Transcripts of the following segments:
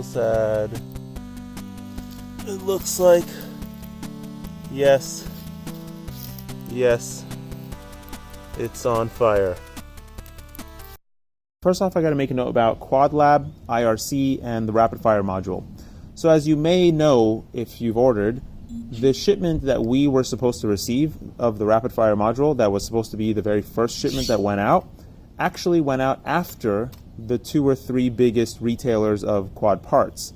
sad. It looks like, yes, it's on fire. First off, I got to make a note about QuadLab, IRC, and the Rapidfire module. So as you may know, if you've ordered, the shipment that we were supposed to receive of the Rapidfire module, that was supposed to be the very first shipment that went out, actually went out after the 2 or 3 biggest retailers of quad parts.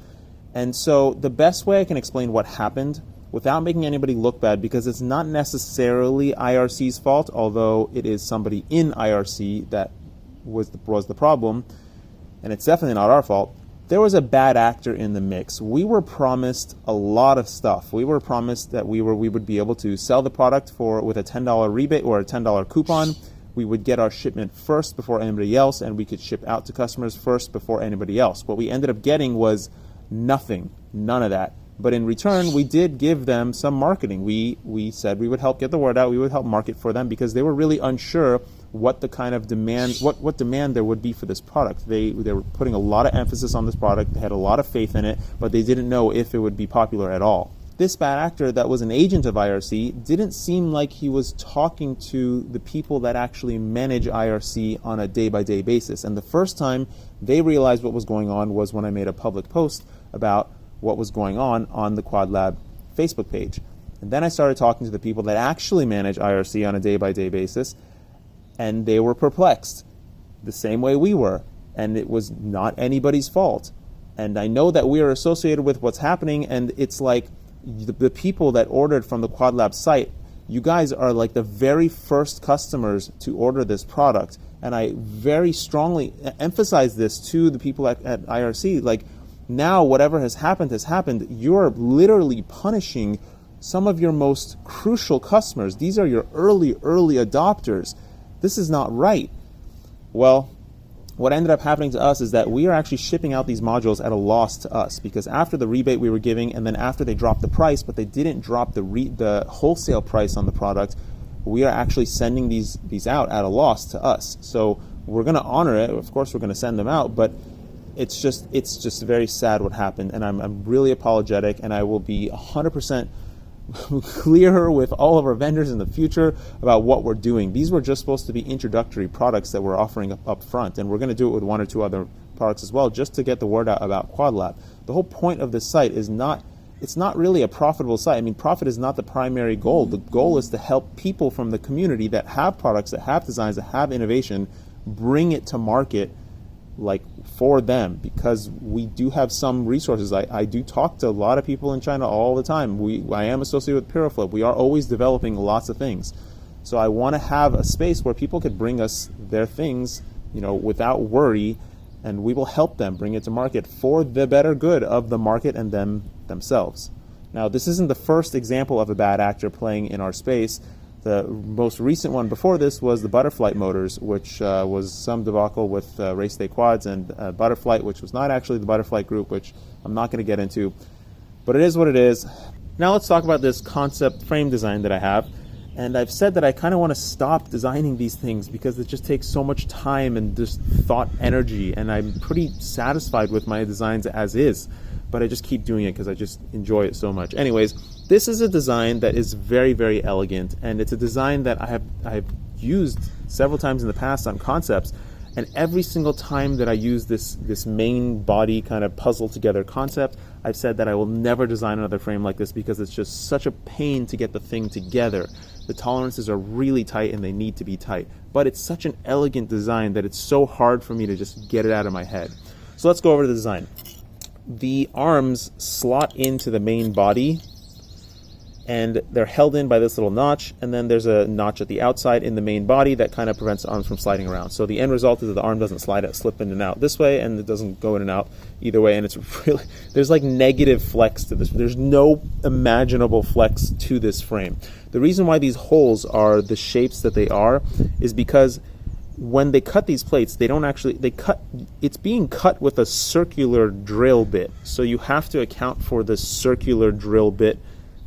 And so the best way I can explain what happened without making anybody look bad, because it's not necessarily IRC's fault, although it is somebody in IRC that was the problem, and it's definitely not our fault. There was a bad actor in the mix. We were promised a lot of stuff. We were promised that we would be able to sell the product with a $10 rebate or a $10 coupon. We would get our shipment first before anybody else, and we could ship out to customers first before anybody else. What we ended up getting was nothing, none of that. But in return, we did give them some marketing. We said we would help get the word out. We would help market for them because they were really unsure what the kind of demand, what demand there would be for this product. They were putting a lot of emphasis on this product. They had a lot of faith in it, but they didn't know if it would be popular at all. This bad actor that was an agent of IRC didn't seem like he was talking to the people that actually manage IRC on a day-by-day basis. And the first time they realized what was going on was when I made a public post about what was going on the QuadLab Facebook page. And then I started talking to the people that actually manage IRC on a day-by-day basis, and they were perplexed, the same way we were. And it was not anybody's fault. And I know that we are associated with what's happening, and it's like the people that ordered from the QuadLab site, you guys are like the very first customers to order this product. And I very strongly emphasize this to the people at IRC, like, now whatever has happened. You're literally punishing some of your most crucial customers. These are your early adopters. This is not right. Well, what ended up happening to us is that we are actually shipping out these modules at a loss to us, because after the rebate we were giving, and then after they dropped the price, but they didn't drop the wholesale price on the product, we are actually sending these out at a loss to us. So we're going to honor it. Of course, we're going to send them out, but it's just very sad what happened, and I'm really apologetic, and I will be 100% clearer with all of our vendors in the future about what we're doing. These were just supposed to be introductory products that we're offering up front, and we're going to do it with 1 or 2 other products as well, just to get the word out about QuadLab. The whole point of this site is it's not really a profitable site. I mean, profit is not the primary goal. The goal is to help people from the community that have products, that have designs, that have innovation, bring it to market, like, for them, because we do have some resources. I do talk to a lot of people in China all the time. I am associated with Pyroflip. We are always developing lots of things. So I want to have a space where people could bring us their things, without worry, and we will help them bring it to market for the better good of the market and themselves. Now, this isn't the first example of a bad actor playing in our space. The most recent one before this was the Butterflight Motors, which was some debacle with Race Day Quads and Butterflight, which was not actually the Butterflight Group, which I'm not going to get into. But it is what it is. Now let's talk about this concept frame design that I have. And I've said that I kind of want to stop designing these things because it just takes so much time and just thought energy. And I'm pretty satisfied with my designs as is. But I just keep doing it because I just enjoy it so much. Anyways, this is a design that is very, very elegant, and it's a design that I have used several times in the past on concepts, and every single time that I use this main body kind of puzzle together concept, I've said that I will never design another frame like this because it's just such a pain to get the thing together. The tolerances are really tight and they need to be tight, but it's such an elegant design that it's so hard for me to just get it out of my head. So let's go over to the design. The arms slot into the main body, and they're held in by this little notch, and then there's a notch at the outside in the main body that kind of prevents the arms from sliding around. So the end result is that the arm doesn't slip in and out this way, and it doesn't go in and out either way, and it's really, there's like negative flex to this. There's no imaginable flex to this frame. The reason why these holes are the shapes that they are is because when they cut these plates, it's being cut with a circular drill bit. So you have to account for the circular drill bit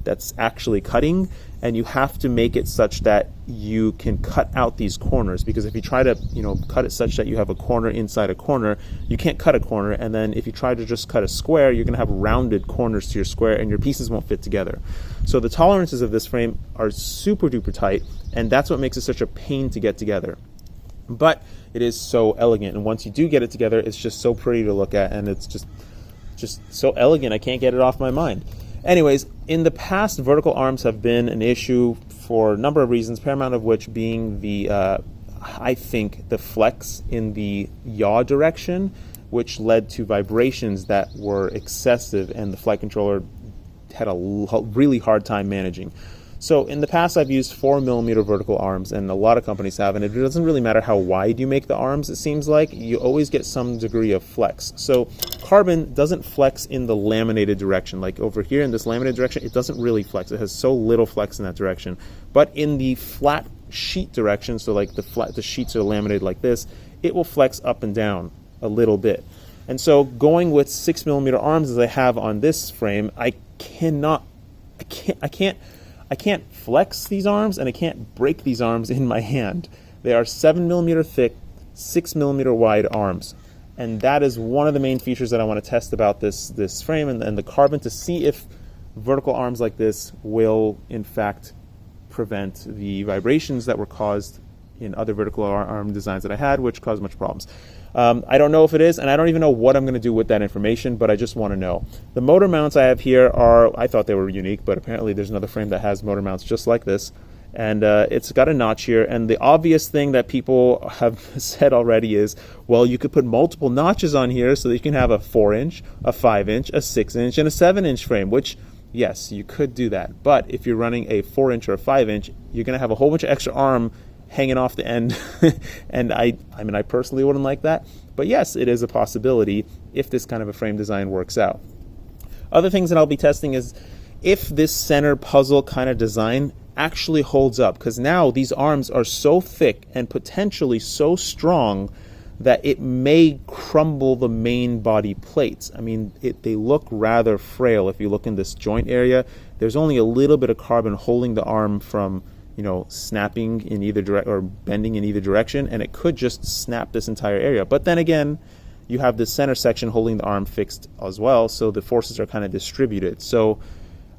that's actually cutting, and you have to make it such that you can cut out these corners, because if you try to cut it such that you have a corner inside a corner, you can't cut a corner, and then if you try to just cut a square, you're going to have rounded corners to your square and your pieces won't fit together. So the tolerances of this frame are super duper tight, and that's what makes it such a pain to get together. But it is so elegant, and once you do get it together, it's just so pretty to look at, and it's just so elegant, I can't get it off my mind. Anyways, in the past, vertical arms have been an issue for a number of reasons, paramount of which being the, I think, the flex in the yaw direction, which led to vibrations that were excessive, and the flight controller had a really hard time managing. So in the past, I've used 4mm vertical arms, and a lot of companies have, and it doesn't really matter how wide you make the arms, it seems like, you always get some degree of flex. So carbon doesn't flex in the laminated direction. Like over here in this laminated direction, it doesn't really flex. It has so little flex in that direction. But in the flat sheet direction, so like the sheets are laminated like this, it will flex up and down a little bit. And so going with 6mm arms as I have on this frame, I can't flex these arms, and I can't break these arms in my hand. They are 7mm thick, 6mm wide arms. And that is one of the main features that I want to test about this frame and the carbon, to see if vertical arms like this will, in fact, prevent the vibrations that were caused in other vertical arm designs that I had, which caused much problems. I don't know if it is, and I don't even know what I'm going to do with that information, but I just want to know. The motor mounts I have here are, I thought they were unique, but apparently there's another frame that has motor mounts just like this, and it's got a notch here, and the obvious thing that people have said already is, well, you could put multiple notches on here so that you can have a 4-inch, a 5-inch, a 6-inch, and a 7-inch frame, which, yes, you could do that, but if you're running a 4-inch or a 5-inch, you're going to have a whole bunch of extra arm hanging off the end, and I mean, I personally wouldn't like that, but yes, it is a possibility if this kind of a frame design works out. Other things that I'll be testing is if this center puzzle kind of design actually holds up, because now these arms are so thick and potentially so strong that it may crumble the main body plates. I mean, they look rather frail. If you look in this joint area, there's only a little bit of carbon holding the arm from snapping in either direction or bending in either direction, and it could just snap this entire area. But then again, you have this center section holding the arm fixed as well, so the forces are kind of distributed. So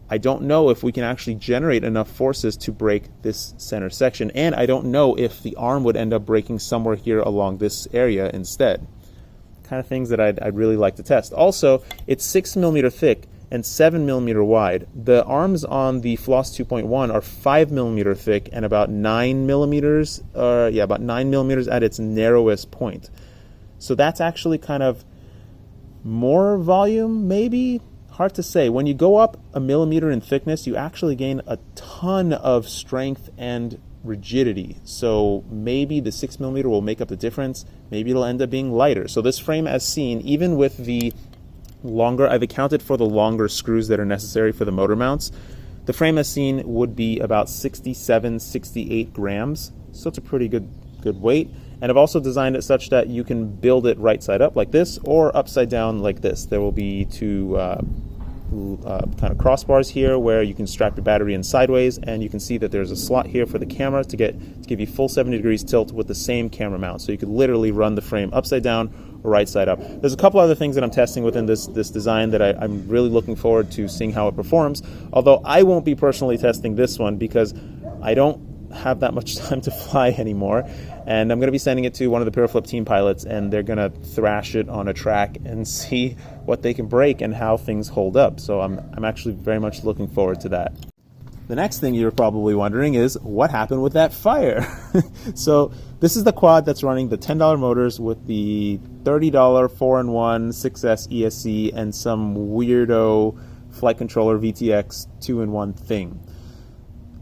I don't know if we can actually generate enough forces to break this center section, and I don't know if the arm would end up breaking somewhere here along this area instead. Kind of things that I'd really like to test. Also, it's 6mm thick and 7mm wide. The arms on the Floss 2.1 are 5mm thick and about 9mm, about 9mm at its narrowest point. So that's actually kind of more volume, maybe? Hard to say. When you go up a millimeter in thickness, you actually gain a ton of strength and rigidity. So maybe the 6mm will make up the difference. Maybe it'll end up being lighter. So this frame, as seen, even with the longer, I've accounted for the longer screws that are necessary for the motor mounts. The frame as seen would be about 67, 68 grams, so it's a pretty good weight. And I've also designed it such that you can build it right side up like this or upside down like this. There will be two kind of crossbars here where you can strap your battery in sideways, and you can see that there's a slot here for the camera to give you full 70 degrees tilt with the same camera mount. So you could literally run the frame upside down or right side up. There's a couple other things that I'm testing within this design that I'm really looking forward to seeing how it performs, although I won't be personally testing this one because I don't have that much time to fly anymore, and I'm going to be sending it to one of the Pureflip team pilots, and they're going to thrash it on a track and see what they can break and how things hold up. So I'm actually very much looking forward to that. The next thing you're probably wondering is what happened with that fire. So this is the quad that's running the $10 motors with the $30 4-in-1 6S ESC and some weirdo flight controller Vtx 2-in-1 thing.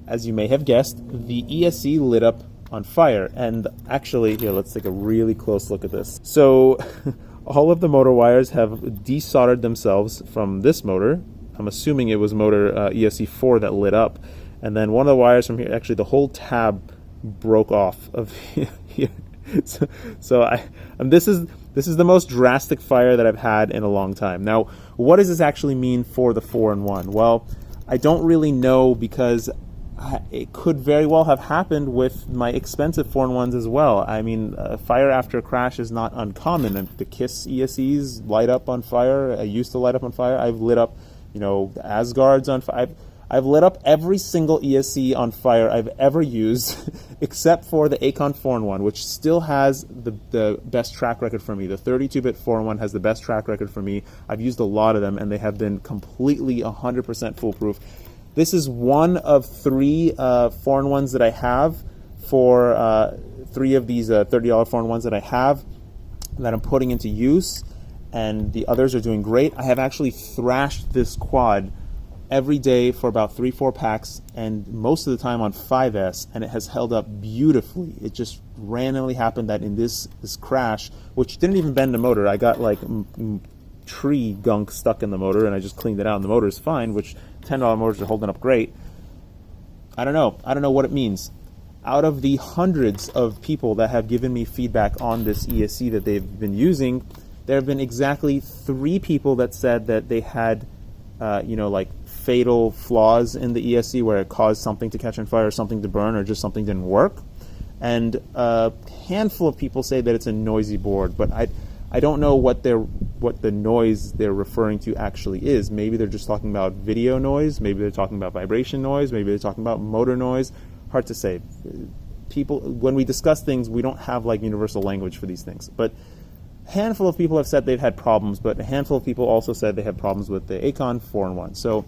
As you may have guessed, the ESC lit up on fire. And actually, here, let's take a really close look at this. So all of the motor wires have desoldered themselves from this motor. I'm assuming it was motor ESC4 that lit up. And then one of the wires from here, actually the whole tab broke off of here. This is the most drastic fire that I've had in a long time. Now, what does this actually mean for the 4-in-1? Well, I don't really know because it could very well have happened with my expensive 4-in-1s as well. I mean, fire after a crash is not uncommon. And the KISS ESCs light up on fire. I used to light up on fire. I've lit up, the Asgards on fire. I've lit up every single ESC on fire I've ever used, except for the Acon 4-in-1, which still has the best track record for me. The 32-bit 4-in-1 has the best track record for me. I've used a lot of them, and they have been completely 100% foolproof. This is one of 3 4-in-1s that I have for 3 of these $30 4-in-1s that I have that I'm putting into use, and the others are doing great. I have actually thrashed this quad every day for about 3-4 packs, and most of the time on 5S, and it has held up beautifully. It just randomly happened that in this crash, which didn't even bend the motor, I got like tree gunk stuck in the motor, and I just cleaned it out, and the motor is fine, which $10 motors are holding up great. I don't know what it means. Out of the hundreds of people that have given me feedback on this ESC that they've been using, there have been exactly 3 people that said that they had like fatal flaws in the ESC where it caused something to catch on fire, or something to burn, or just something didn't work. And a handful of people say that it's a noisy board, but I don't know what the noise they're referring to actually is. Maybe they're just talking about video noise, maybe they're talking about vibration noise, maybe they're talking about motor noise. Hard to say. People, when we discuss things, we don't have like universal language for these things. But a handful of people have said they've had problems, but a handful of people also said they had problems with the Acon 4-in-1. So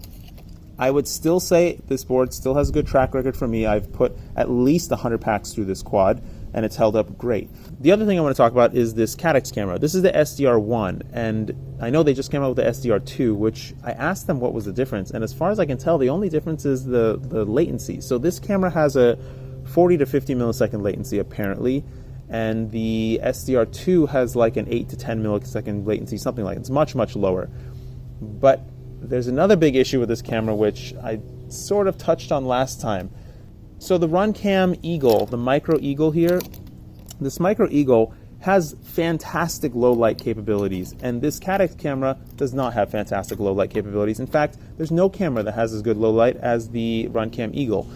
I would still say this board still has a good track record for me. I've put at least 100 packs through this quad, and it's held up great. The other thing I want to talk about is this Caddx camera. This is the SDR1, and I know they just came out with the SDR2, which I asked them what was the difference, and as far as I can tell, the only difference is the latency. So this camera has a 40 to 50 millisecond latency apparently, and the SDR2 has like an 8 to 10 millisecond latency, something like it. It's much, much lower. But there's another big issue with this camera, which I sort of touched on last time. So the Runcam Eagle, the Micro Eagle here, this Micro Eagle has fantastic low light capabilities, and this Caddx camera does not have fantastic low light capabilities. In fact, there's no camera that has as good low light as the Runcam Eagle.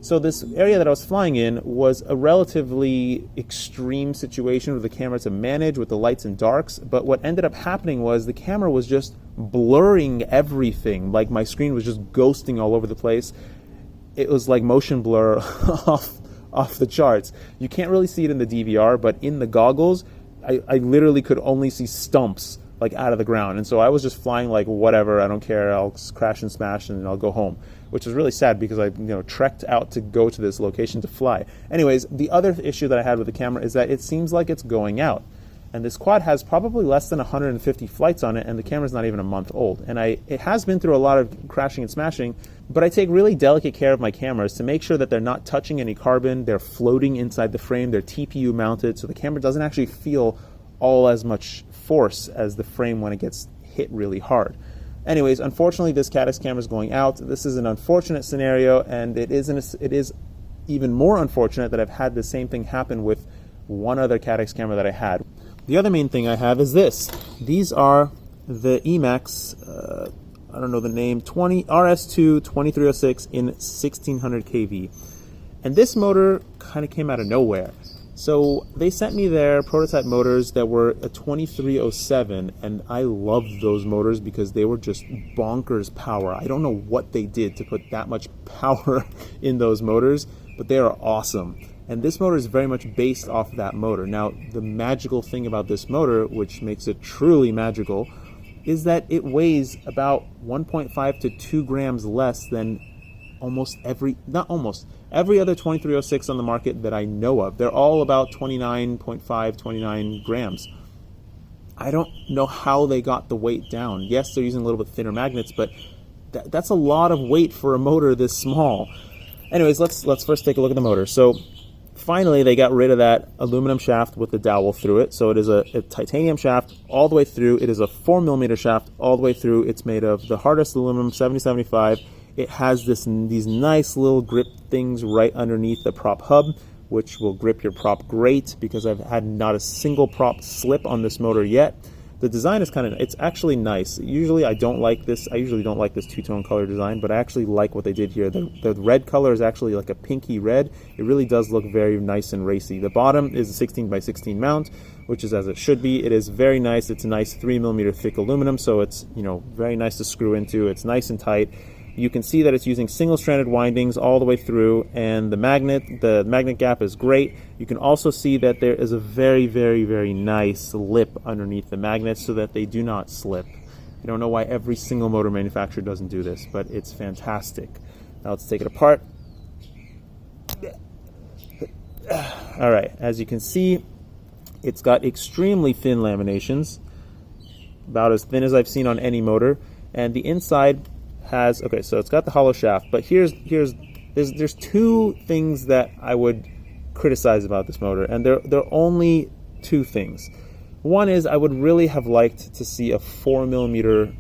So this area that I was flying in was a relatively extreme situation with the camera to manage with the lights and darks, but what ended up happening was the camera was just blurring everything. Like my screen was just ghosting all over the place. It was like motion blur off the charts. You can't really see it in the DVR, but in the goggles, I literally could only see stumps like out of the ground. And so I was just flying like whatever, I don't care, I'll crash and smash and I'll go home, which was really sad because I trekked out to go to this location to fly. Anyways, the other issue that I had with the camera is that it seems like it's going out. And this quad has probably less than 150 flights on it, and the camera's not even a month old. And it has been through a lot of crashing and smashing, but I take really delicate care of my cameras to make sure that they're not touching any carbon, they're floating inside the frame, they're TPU mounted, so the camera doesn't actually feel all as much force as the frame when it gets hit really hard. Anyways, unfortunately, this Caddx camera is going out. This is an unfortunate scenario, and it is even more unfortunate that I've had the same thing happen with one other Caddx camera that I had. The other main thing I have is this. These are the Emax, I don't know the name, RSII-2306 in 1600 kV. And this motor kind of came out of nowhere. So they sent me their prototype motors that were a 2307, and I loved those motors because they were just bonkers power. I don't know what they did to put that much power in those motors, but they are awesome. And this motor is very much based off that motor. Now, the magical thing about this motor, which makes it truly magical, is that it weighs about 1.5 to 2 grams less than every other 2306 on the market that I know of. They're all about 29.5, 29 grams. I don't know how they got the weight down. Yes, they're using a little bit thinner magnets, but that's a lot of weight for a motor this small. Anyways, let's first take a look at the motor. So finally, they got rid of that aluminum shaft with the dowel through it. So it is a titanium shaft all the way through. It is a 4mm shaft all the way through. It's made of the hardest aluminum, 7075. It has these nice little grip things right underneath the prop hub, which will grip your prop great because I've had not a single prop slip on this motor yet. The design is it's actually nice. Usually I don't like this. I usually don't like this two-tone color design, but I actually like what they did here. The red color is actually like a pinky red. It really does look very nice and racy. The bottom is a 16 by 16 mount, which is as it should be. It is very nice. It's a nice 3mm thick aluminum, so it's, you know, very nice to screw into. It's nice and tight. You can see that it's using single-stranded windings all the way through, and the magnet gap is great. You can also see that there is a very, very, very nice lip underneath the magnets so that they do not slip. I don't know why every single motor manufacturer doesn't do this, but it's fantastic. Now let's take it apart. All right, as you can see, it's got extremely thin laminations, about as thin as I've seen on any motor, and the inside has, okay, so it's got the hollow shaft, but there's two things that I would criticize about this motor, and they're only two things. One is I would really have liked to see a 9mm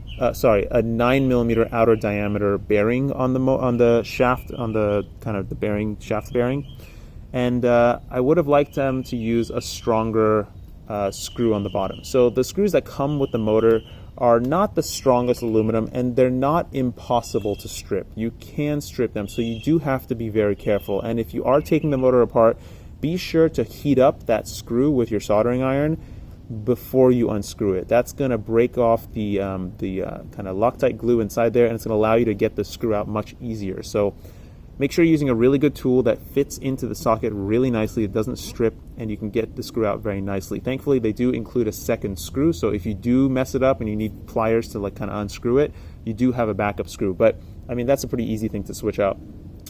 outer diameter bearing on the shaft, on the kind of the bearing, shaft bearing, and I would have liked them to use a stronger screw on the bottom. So the screws that come with the motor are not the strongest aluminum, and they're not impossible to strip. You can strip them, so you do have to be very careful. And if you are taking the motor apart, be sure to heat up that screw with your soldering iron before you unscrew it. That's going to break off the kind of Loctite glue inside there, and it's going to allow you to get the screw out much easier. So make sure you're using a really good tool that fits into the socket really nicely. It doesn't strip, and you can get the screw out very nicely. Thankfully, they do include a second screw, so if you do mess it up and you need pliers to like kind of unscrew it, you do have a backup screw. But I mean, that's a pretty easy thing to switch out.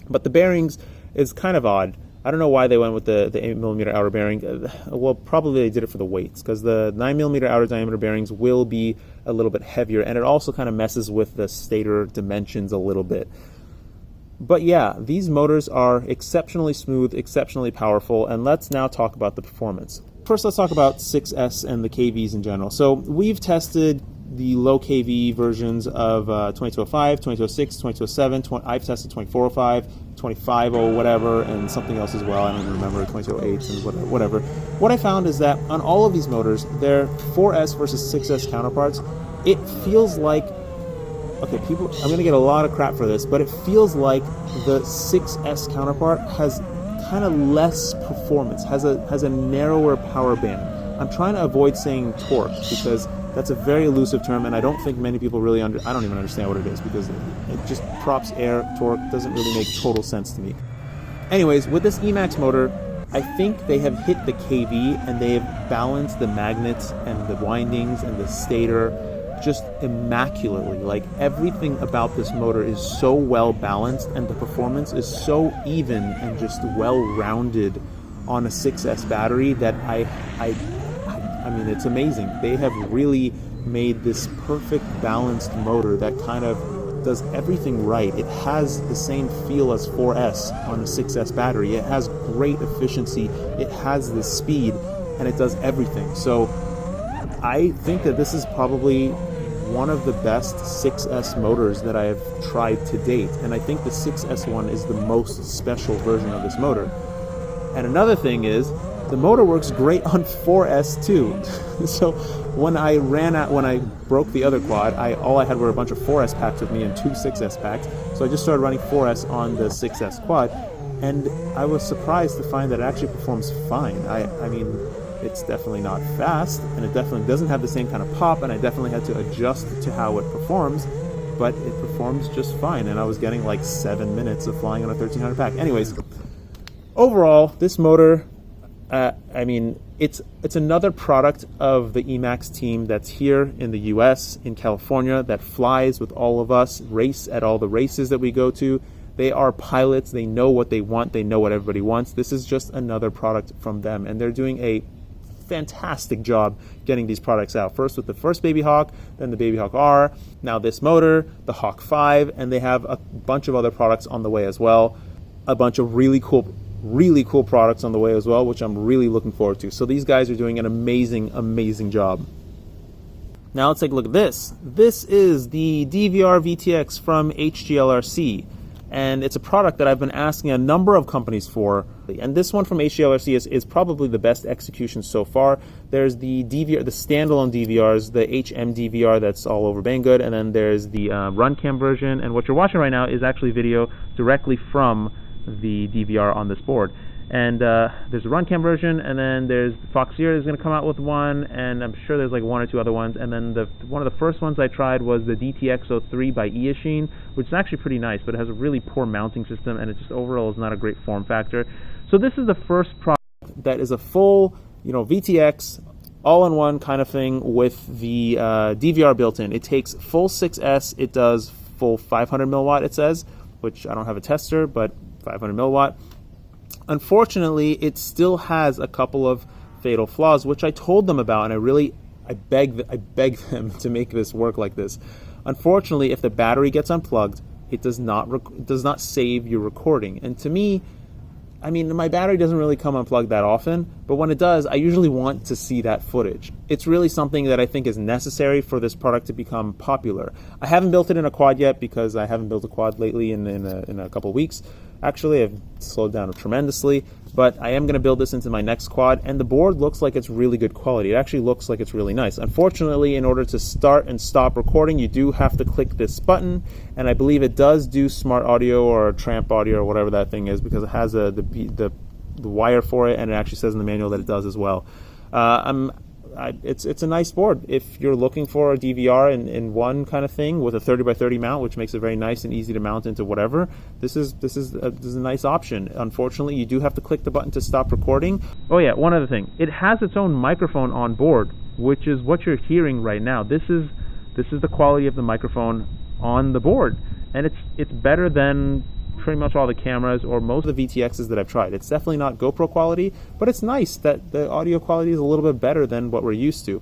But the bearings is kind of odd. I don't know why they went with the 8mm outer bearing. Well, probably they did it for the weights, because the 9mm outer diameter bearings will be a little bit heavier, and it also kind of messes with the stator dimensions a little bit. But yeah, these motors are exceptionally smooth, exceptionally powerful, and let's now talk about the performance. First, let's talk about 6S and the KVs in general. So we've tested the low KV versions of 2205, 2206, 2207, I've tested 2405, 250 whatever, and something else as well. I don't even remember, 2208 and whatever. What I found is that on all of these motors, their 4S versus 6S counterparts, it feels like, okay, people, I'm going to get a lot of crap for this, but it feels like the 6S counterpart has kind of less performance, has a narrower power band. I'm trying to avoid saying torque because that's a very elusive term, and I don't think many people really I don't even understand what it is, because it just props air, torque, doesn't really make total sense to me. Anyways, with this Emax motor, I think they have hit the KV, and they have balanced the magnets and the windings and the stator just immaculately. Like, everything about this motor is so well balanced, and the performance is so even and just well rounded on a 6S battery that I mean, it's amazing. They have really made this perfect balanced motor that kind of does everything right. It has the same feel as 4S on a 6S battery. It has great efficiency, it has the speed, and it does everything. So I think that this is probably one of the best 6S motors that I have tried to date, and I think the 6S one is the most special version of this motor. And another thing is, the motor works great on 4S too. So when I broke the other quad, all I had were a bunch of 4S packs with me and 2 6S packs. So I just started running 4S on the 6S quad, and I was surprised to find that it actually performs fine. I mean, it's definitely not fast, and it definitely doesn't have the same kind of pop, and I definitely had to adjust to how it performs, but it performs just fine, and I was getting like 7 minutes of flying on a 1300 pack. Anyways, overall, this motor, I mean, it's another product of the Emax team that's here in the US, in California, that flies with all of us, race at all the races that we go to. They are pilots, they know what they want, they know what everybody wants. This is just another product from them, and they're doing a fantastic job getting these products out. First with the first Baby Hawk, then the Baby Hawk R, now this motor, the Hawk 5, and they have a bunch of other products on the way as well. A bunch of really cool products on the way as well, which I'm really looking forward to. So these guys are doing an amazing job. Now let's take a look at this. This is the DVR Vtx from HGLRC. and it's a product that I've been asking a number of companies for, and this one from HGLRC is probably the best execution so far. There's the DVR, the standalone DVRs, the HM DVR that's all over Banggood, and then there's the RunCam version, and what you're watching right now is actually video directly from the DVR on this board. And there's a RunCam version, and then there's Foxeer is going to come out with one, and I'm sure there's like one or two other ones. And then one of the first ones I tried was the DTX03 by Eachine, which is actually pretty nice, but it has a really poor mounting system, and it just overall is not a great form factor. So this is the first product that is a full, VTX, all-in-one kind of thing with the DVR built in. It takes full 6S, it does full 500 milliwatt, it says, which I don't have a tester, but 500 milliwatt. Unfortunately, it still has a couple of fatal flaws, which I told them about, and I beg them to make this work like this. Unfortunately, if the battery gets unplugged, it does not save your recording. And to me, I mean, my battery doesn't really come unplugged that often, but when it does, I usually want to see that footage. It's really something that I think is necessary for this product to become popular. I haven't built it in a quad yet because I haven't built a quad lately in a couple of weeks. Actually, I've slowed down tremendously, but I am going to build this into my next quad, and the board looks like it's really good quality. It actually looks like it's really nice. Unfortunately, in order to start and stop recording, you do have to click this button, and I believe it does do smart audio or tramp audio or whatever that thing is, because it has the wire for it, and it actually says in the manual that it does as well. It's a nice board if you're looking for a DVR in one kind of thing with a 30x30 mount, which makes it very nice and easy to mount into whatever. This is a nice option. Unfortunately, you do have to click the button to stop recording. Oh yeah, one other thing. It has its own microphone on board, which is what you're hearing right now. This is the quality of the microphone on the board, and it's better than pretty much all the cameras or most of the VTXs that I've tried. It's definitely not GoPro quality, but it's nice that the audio quality is a little bit better than what we're used to.